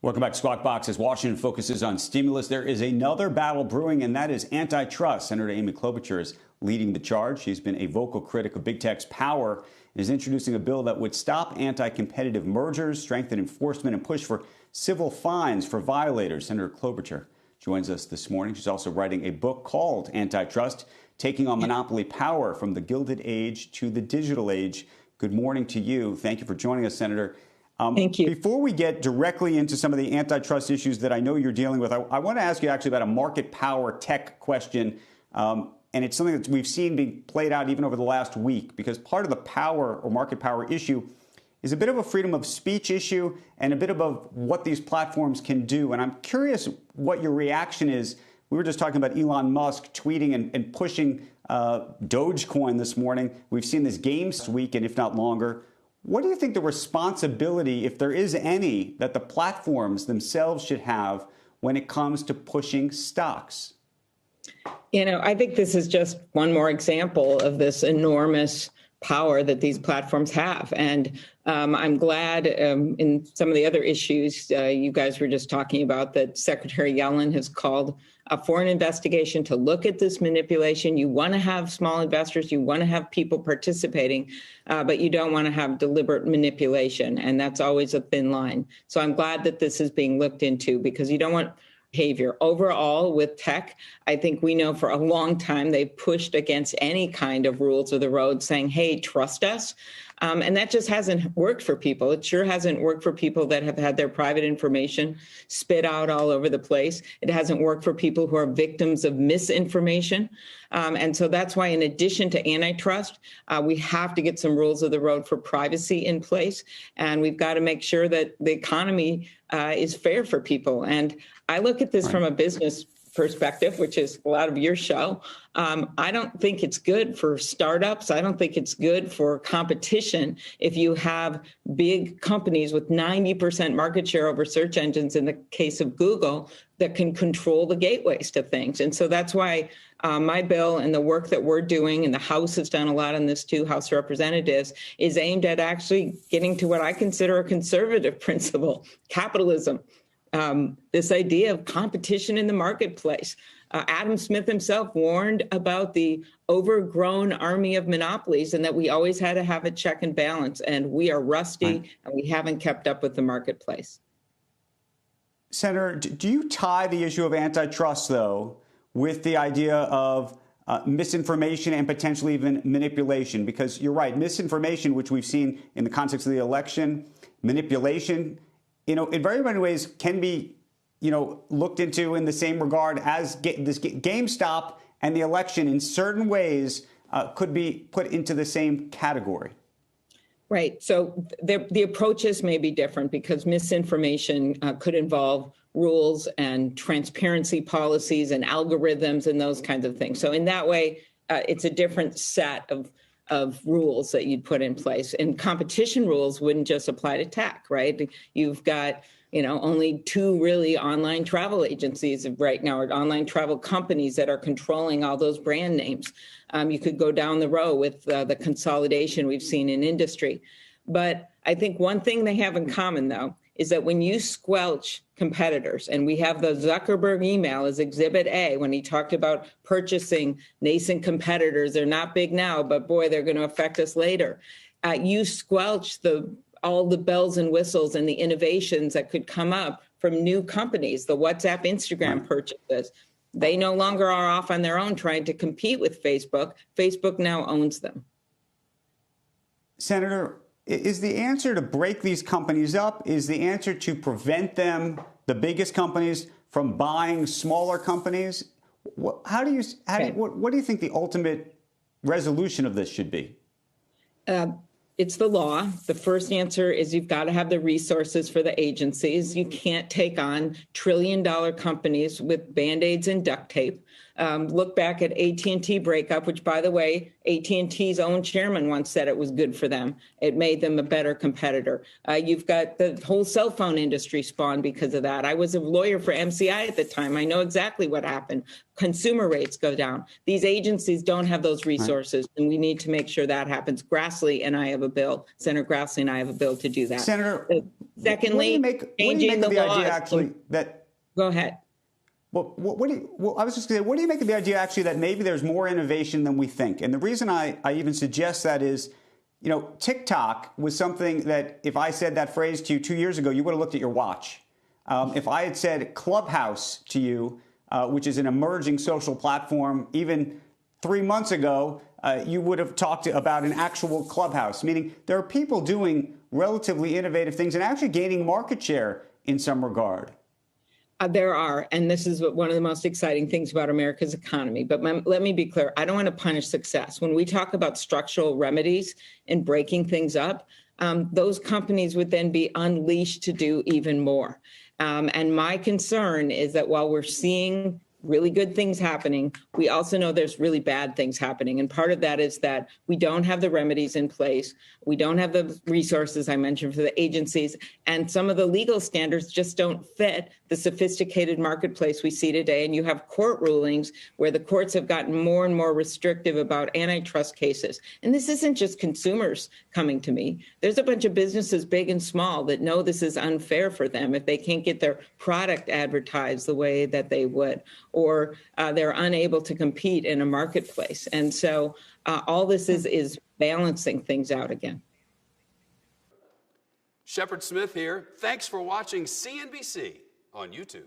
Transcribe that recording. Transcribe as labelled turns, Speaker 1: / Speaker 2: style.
Speaker 1: Welcome back to Squawk Box. As Washington focuses on stimulus, there is another battle brewing, and that is antitrust. Senator Amy Klobuchar is leading the charge. She's been a vocal critic of big tech's power and is introducing a bill that would stop anti-competitive mergers, strengthen enforcement, and push for civil fines for violators. Senator Klobuchar joins us this morning. She's also writing a book called Antitrust, Taking on Monopoly Power from the Gilded Age to the Digital Age. Good morning to you. Thank you for joining us, Senator.
Speaker 2: Thank you.
Speaker 1: Before we get directly into some of the antitrust issues that I know you're dealing with, I want to ask you actually about a market power tech question. And it's something that we've seen being played out even over the last week, because part of the power or market power issue is a bit of a freedom of speech issue and a bit about what these platforms can do. And I'm curious what your reaction is. We were just talking about Elon Musk tweeting and pushing Dogecoin this morning. We've seen this game this week, and if not longer. What do you think the responsibility, if there is any, that the platforms themselves should have when it comes to pushing stocks?
Speaker 2: You know, I think this is just one more example of this enormous power that these platforms have. And I'm glad in some of the other issues you guys were just talking about that Secretary Yellen has called for an investigation to look at this manipulation. You want to have small investors, you want to have people participating, but you don't want to have deliberate manipulation. And that's always a thin line. So I'm glad that this is being looked into, because you don't want behavior. Overall, with tech, I think we know for a long time they've pushed against any kind of rules of the road, saying, hey, trust us. And that just hasn't worked for people. It sure hasn't worked for people that have had their private information spit out all over the place. It hasn't worked for people who are victims of misinformation. And so that's why, in addition to antitrust, we have to get some rules of the road for privacy in place. And we've got to make sure that the economy is fair for people. And I look at this from a business perspective, which is a lot of your show. I don't think it's good for startups. I don't think it's good for competition if you have big companies with 90% market share over search engines, in the case of Google, that can control the gateways to things. And so that's why my bill and the work that we're doing, and the House has done a lot on this too, House of Representatives, is aimed at actually getting to what I consider a conservative principle, capitalism. This idea of competition in the marketplace. Adam Smith himself warned about the overgrown army of monopolies, and that we always had to have a check and balance. And we are rusty, and we haven't kept up with the marketplace.
Speaker 1: Senator, do you tie the issue of antitrust, though, with the idea of misinformation and potentially even manipulation? Because you're right, misinformation, which we've seen in the context of the election, manipulation, in very many ways can be, looked into in the same regard as this GameStop and the election in certain ways could be put into the same category.
Speaker 2: Right. So the approaches may be different, because misinformation could involve rules and transparency policies and algorithms and those kinds of things. So in that way, it's a different set of rules that you'd put in place. And competition rules wouldn't just apply to tech, right? You've got, only 2 really online travel agencies right now, or online travel companies, that are controlling all those brand names. You could go down the row with the consolidation we've seen in industry. But I think one thing they have in common, though, is that when you squelch competitors, and we have the Zuckerberg email as Exhibit A, when he talked about purchasing nascent competitors. They're not big now, but boy, they're going to affect us later. You squelch all the bells and whistles and the innovations that could come up from new companies, the WhatsApp, Instagram purchases. They no longer are off on their own trying to compete with Facebook. Facebook now owns them.
Speaker 1: Senator, is the answer to break these companies up? Is the answer to prevent them, the biggest companies, from buying smaller companies? What do you think the ultimate resolution of this should be?
Speaker 2: It's the law. The first answer is you've got to have the resources for the agencies. You can't take on trillion-dollar companies with Band-Aids and duct tape. Look back at AT&T breakup, which, by the way, AT&T's own chairman once said it was good for them. It made them a better competitor. You've got the whole cell phone industry spawned because of that. I was a lawyer for MCI at the time. I know exactly what happened. Consumer rates go down. These agencies don't have those resources, and we need to make sure that happens. Grassley and I have a bill. Senator Grassley and I have a bill to do that.
Speaker 1: Senator,
Speaker 2: secondly,
Speaker 1: what do you make of the idea actually that?
Speaker 2: Go ahead.
Speaker 1: Well, I was just going to say, what do you make of the idea actually that maybe there's more innovation than we think? And the reason I even suggest that is, you know, TikTok was something that if I said that phrase to you 2 years ago, you would have looked at your watch. If I had said Clubhouse to you, which is an emerging social platform, even 3 months ago, you would have talked about an actual Clubhouse, meaning there are people doing relatively innovative things and actually gaining market share in some regard.
Speaker 2: There are, and this is one of the most exciting things about America's economy. But let me be clear, I don't want to punish success. When we talk about structural remedies and breaking things up, those companies would then be unleashed to do even more. And my concern is that while we're seeing really good things happening, we also know there's really bad things happening. And part of that is that we don't have the remedies in place. We don't have the resources I mentioned for the agencies. And some of the legal standards just don't fit the sophisticated marketplace we see today. And you have court rulings where the courts have gotten more and more restrictive about antitrust cases. And this isn't just consumers coming to me. There's a bunch of businesses, big and small, that know this is unfair for them if they can't get their product advertised the way that they would, or they're unable to compete in a marketplace. And so all this is balancing things out again.
Speaker 3: Shepard Smith here. Thanks for watching CNBC on YouTube.